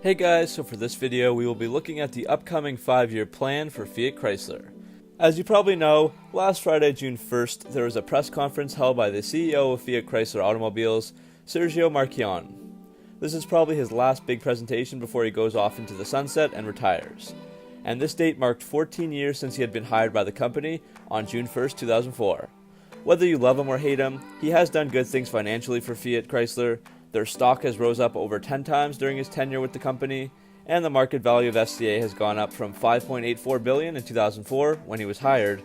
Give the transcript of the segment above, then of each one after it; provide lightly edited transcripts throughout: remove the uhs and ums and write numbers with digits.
Hey guys, so for this video we will be looking at the upcoming 5-year plan for Fiat Chrysler. As you probably know, last Friday, June 1st, there was a press conference held by the CEO of Fiat Chrysler Automobiles, Sergio Marchionne. This is probably his last big presentation before he goes off into the sunset and retires. And this date marked 14 years since he had been hired by the company on June 1st, 2004. Whether you love him or hate him, he has done good things financially for Fiat Chrysler. Their stock has rose up over 10 times during his tenure with the company, and the market value of FCA has gone up from $5.84 billion in 2004 when he was hired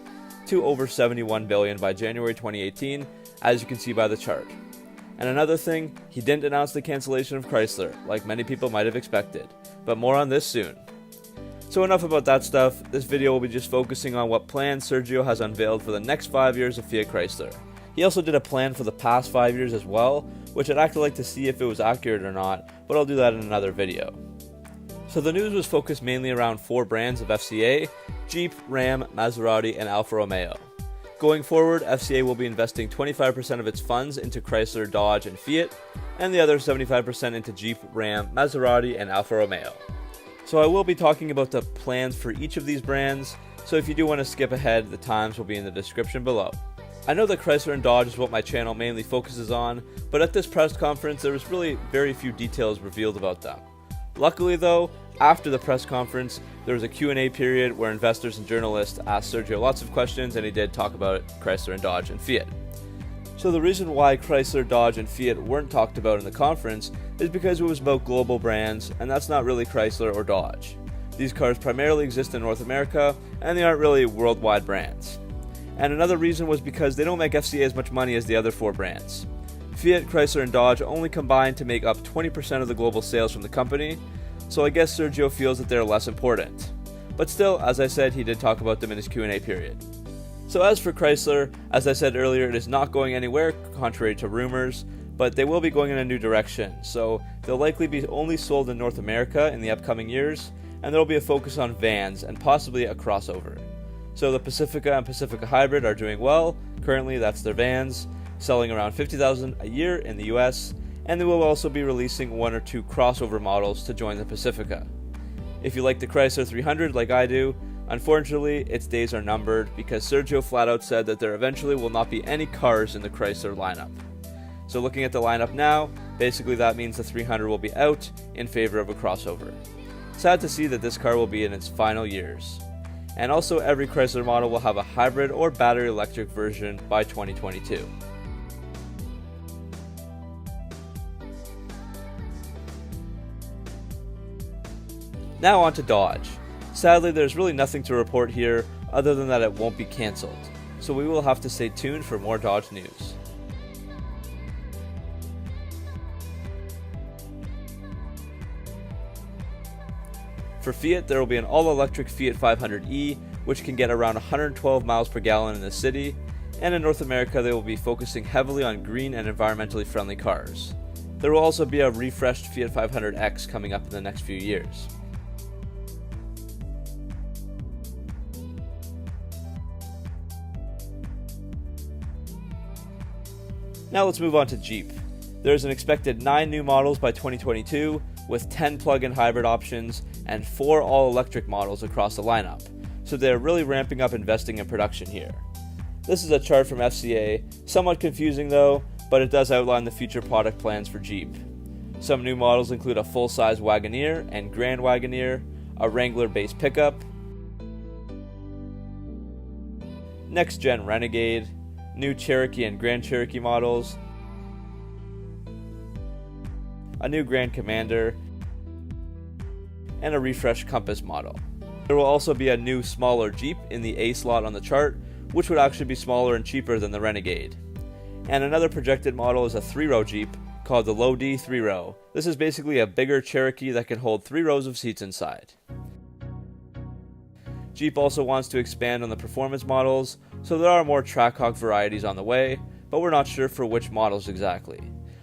to over $71 billion by January 2018, as you can see by the chart. And another thing, he didn't announce the cancellation of Chrysler, like many people might have expected, but more on this soon. So enough about that stuff. This video will be just focusing on what plans Sergio has unveiled for the next 5 years of Fiat Chrysler. He also did a plan for the past 5 years as well, which I'd actually like to see if it was accurate or not, but I'll do that in another video. So the news was focused mainly around 4 brands of FCA: Jeep, Ram, Maserati, and Alfa Romeo. Going forward, FCA will be investing 25% of its funds into Chrysler, Dodge, and Fiat, and the other 75% into Jeep, Ram, Maserati, and Alfa Romeo. So I will be talking about the plans for each of these brands, so if you do want to skip ahead, the times will be in the description below. I know that Chrysler and Dodge is what my channel mainly focuses on, but at this press conference there was really very few details revealed about them. Luckily though, after the press conference, there was a Q&A period where investors and journalists asked Sergio lots of questions, and he did talk about Chrysler and Dodge and Fiat. So the reason why Chrysler, Dodge, and Fiat weren't talked about in the conference is because it was about global brands, and that's not really Chrysler or Dodge. These cars primarily exist in North America, and they aren't really worldwide brands. And another reason was because they don't make FCA as much money as the other 4 brands. Fiat, Chrysler, and Dodge only combine to make up 20% of the global sales from the company, so I guess Sergio feels that they're less important. But still, as I said, he did talk about them in his Q&A period. So as for Chrysler, as I said earlier, it is not going anywhere, contrary to rumors, but they will be going in a new direction, so they'll likely be only sold in North America in the upcoming years, and there will be a focus on vans and possibly a crossover. So the Pacifica and Pacifica Hybrid are doing well. Currently, that's their vans, selling around 50,000 a year in the US, and they will also be releasing 1 or 2 crossover models to join the Pacifica. If you like the Chrysler 300 like I do, unfortunately, its days are numbered because Sergio flat out said that there eventually will not be any cars in the Chrysler lineup. So looking at the lineup now, basically that means the 300 will be out in favor of a crossover. Sad to see that this car will be in its final years. And also every Chrysler model will have a hybrid or battery electric version by 2022. Now on to Dodge. Sadly, there's really nothing to report here other than that it won't be cancelled, so we will have to stay tuned for more Dodge news. For Fiat, there will be an all-electric Fiat 500e, which can get around 112 miles per gallon in the city, and in North America they will be focusing heavily on green and environmentally friendly cars. There will also be a refreshed Fiat 500X coming up in the next few years. Now let's move on to Jeep. There's an expected 9 new models by 2022, with 10 plug-in hybrid options and 4 all-electric models across the lineup, so they're really ramping up investing in production here. This is a chart from FCA, somewhat confusing though, but it does outline the future product plans for Jeep. Some new models include a full-size Wagoneer and Grand Wagoneer, a Wrangler-based pickup, next-gen Renegade, new Cherokee and Grand Cherokee models, a new Grand Commander, and a refreshed Compass model. There will also be a new smaller Jeep in the A slot on the chart, which would actually be smaller and cheaper than the Renegade. And another projected model is a 3-row Jeep called the Low D 3-row. This is basically a bigger Cherokee that can hold 3 rows of seats inside. Jeep also wants to expand on the performance models, so there are more Trackhawk varieties on the way, but we're not sure for which models exactly.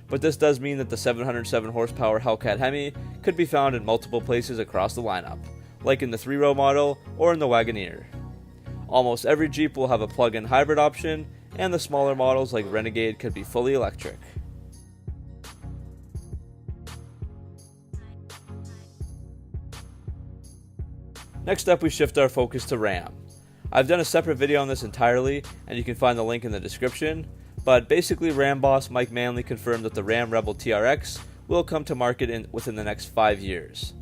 But this does mean that the 707 horsepower Hellcat Hemi could be found in multiple places across the lineup, like in the 3-row model or in the Wagoneer. Almost every Jeep will have a plug-in hybrid option, and the smaller models like Renegade could be fully electric. Next up, we shift our focus to Ram. I've done a separate video on this entirely, and you can find the link in the description, but basically Ram boss Mike Manley confirmed that the Ram Rebel TRX will come to market within the next 5 years.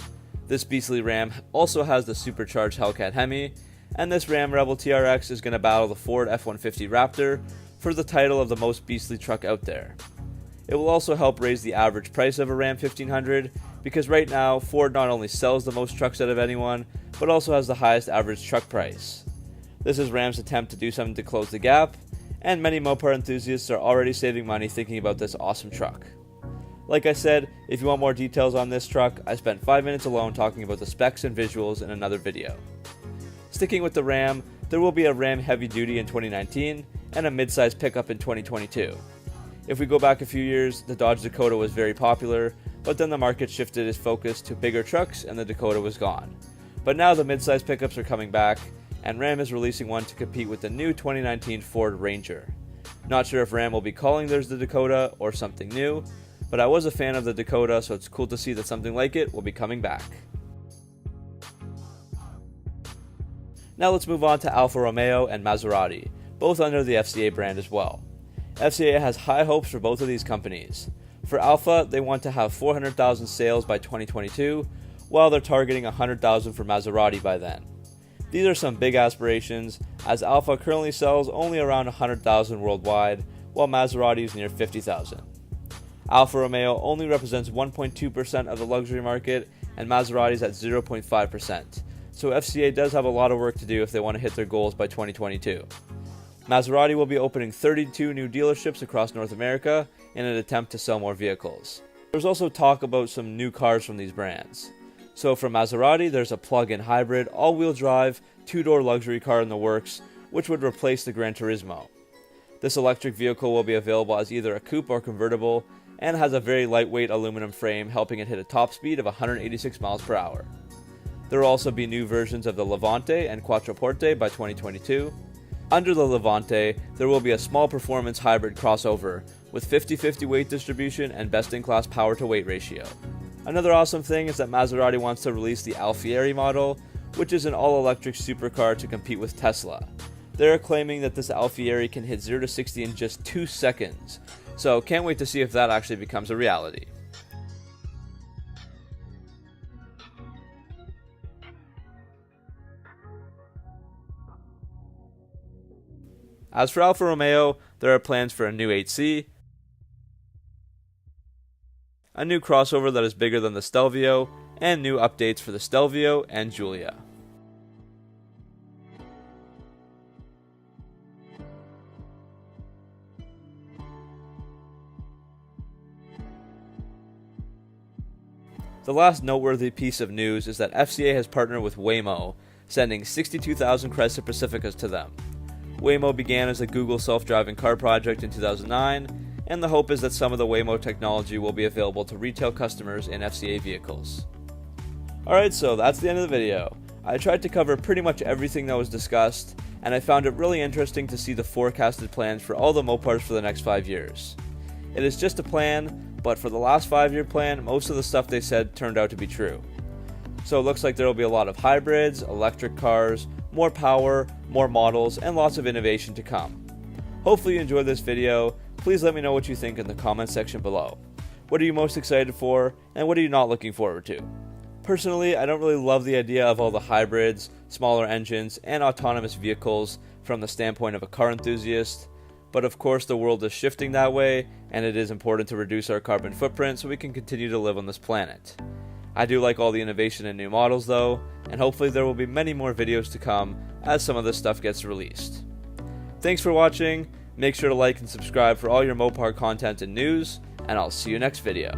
This beastly Ram also has the supercharged Hellcat Hemi, and this Ram Rebel TRX is going to battle the Ford F-150 Raptor for the title of the most beastly truck out there. It will also help raise the average price of a Ram 1500, because right now Ford not only sells the most trucks out of anyone, but also has the highest average truck price. This is Ram's attempt to do something to close the gap, and many Mopar enthusiasts are already saving money thinking about this awesome truck. Like I said, if you want more details on this truck, I spent 5 minutes alone talking about the specs and visuals in another video. Sticking with the Ram, there will be a Ram Heavy Duty in 2019 and a mid-size pickup in 2022. If we go back a few years, the Dodge Dakota was very popular, but then the market shifted its focus to bigger trucks and the Dakota was gone. But now the mid-size pickups are coming back, and Ram is releasing one to compete with the new 2019 Ford Ranger. Not sure if Ram will be calling theirs the Dakota or something new, but I was a fan of the Dakota, so it's cool to see that something like it will be coming back. Now let's move on to Alfa Romeo and Maserati, both under the FCA brand as well. FCA has high hopes for both of these companies. For Alfa, they want to have 400,000 sales by 2022, while they're targeting 100,000 for Maserati by then. These are some big aspirations, as Alfa currently sells only around 100,000 worldwide, while Maserati is near 50,000. Alfa Romeo only represents 1.2% of the luxury market, and Maserati is at 0.5%, so FCA does have a lot of work to do if they want to hit their goals by 2022. Maserati will be opening 32 new dealerships across North America in an attempt to sell more vehicles. There's also talk about some new cars from these brands. So for Maserati, there's a plug-in hybrid, all-wheel drive, two-door luxury car in the works, which would replace the Gran Turismo. This electric vehicle will be available as either a coupe or convertible, and has a very lightweight aluminum frame, helping it hit a top speed of 186 miles per hour. There will also be new versions of the Levante and Quattroporte by 2022. Under the Levante, there will be a small performance hybrid crossover with 50-50 weight distribution and best-in-class power-to-weight ratio. Another awesome thing is that Maserati wants to release the Alfieri model, which is an all-electric supercar to compete with Tesla. They're claiming that this Alfieri can hit 0 to 60 in just 2 seconds, so can't wait to see if that actually becomes a reality. As for Alfa Romeo, there are plans for a new 8C, a new crossover that is bigger than the Stelvio, and new updates for the Stelvio and Giulia. The last noteworthy piece of news is that FCA has partnered with Waymo, sending 62,000 Chrysler Pacificas to them. Waymo began as a Google self-driving car project in 2009, and the hope is that some of the Waymo technology will be available to retail customers in FCA vehicles. Alright, so that's the end of the video. I tried to cover pretty much everything that was discussed, and I found it really interesting to see the forecasted plans for all the Mopars for the next 5 years. It is just a plan, but for the last 5-year plan, most of the stuff they said turned out to be true. So it looks like there will be a lot of hybrids, electric cars, more power, more models, and lots of innovation to come. Hopefully you enjoyed this video. Please let me know what you think in the comments section below. What are you most excited for, and what are you not looking forward to? Personally, I don't really love the idea of all the hybrids, smaller engines, and autonomous vehicles from the standpoint of a car enthusiast, but of course the world is shifting that way, and it is important to reduce our carbon footprint so we can continue to live on this planet. I do like all the innovation and new models though, and hopefully there will be many more videos to come as some of this stuff gets released. Thanks for watching, make sure to like and subscribe for all your Mopar content and news, and I'll see you next video.